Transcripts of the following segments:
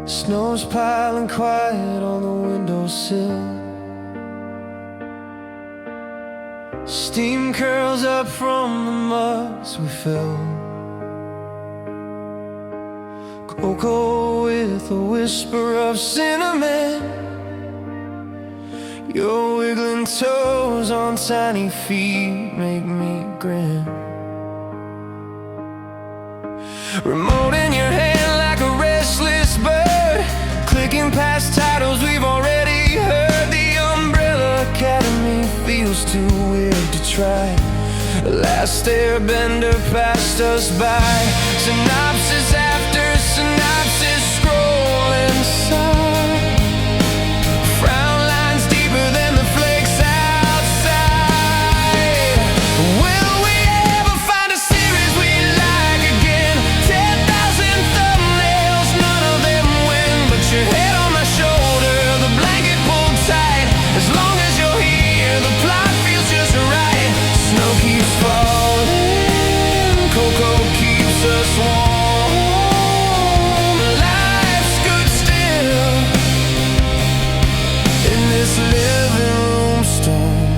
Snow's piling quiet on the windowsill. Steam curls up from the mugs we fill. Cocoa with a whisper of cinnamon. Your wiggling toes on tiny feet make me grin. Remote in your hand like a restless bird, clicking past titles we've already heard. The Umbrella Academy feels too weird to try. The Last Airbender passed us by. Synopsis after synopsis scroll inside. Frown lines deeper than the flakes outside. Will we ever find a series we like again? 10,000 thumbnails, none of them win. But your head on my shoulder, the blanket pulled tight. As long as you're here, the plot feels just right. Snow keeps falling, cocoa keeps us warm. Life's good still in this living room storm.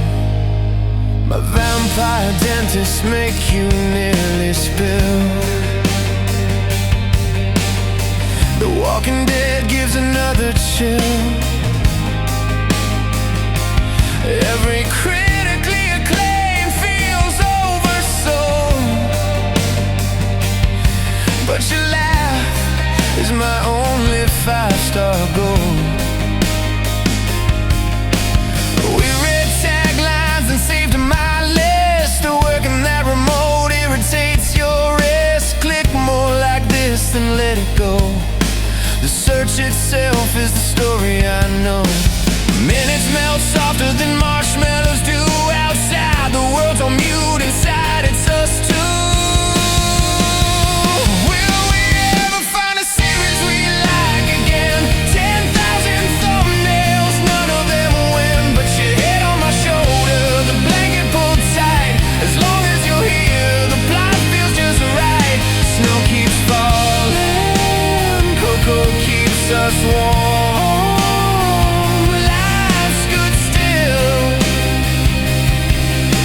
My vampire dentists make you nearly spill. The Walking Dead gives another chill. Every critically acclaimed feels oversold. But your laugh is my only 5-star goal. We read taglines and saved my list. The work in that remote irritates your wrist. Click more like this than let it go. The search itself is the story I know. Minutes melt softer than marshmallows do outside. The world's on mute inside, it's us two. Will we ever find a series we like again? 10,000 thumbnails, none of them win. But your head on my shoulder, the blanket pulled tight. As long as you're here, the plot feels just right. Snow keeps falling, cocoa keeps us warm.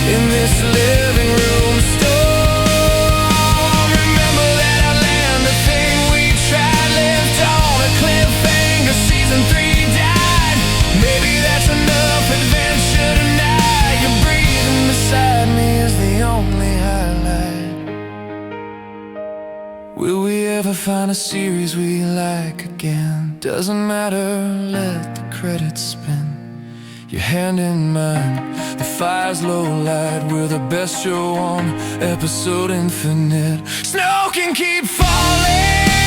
In this living room storm, remember that Outlander thing we tried lived on a cliffhanger. Season 3 died. Maybe that's enough adventure tonight. You're breathing beside me is the only highlight. Will we ever find a series we like again? Doesn't matter, let the credits spin. Your hand in mine, the fire's low light. We're the best show on, episode infinite. Snow can keep falling.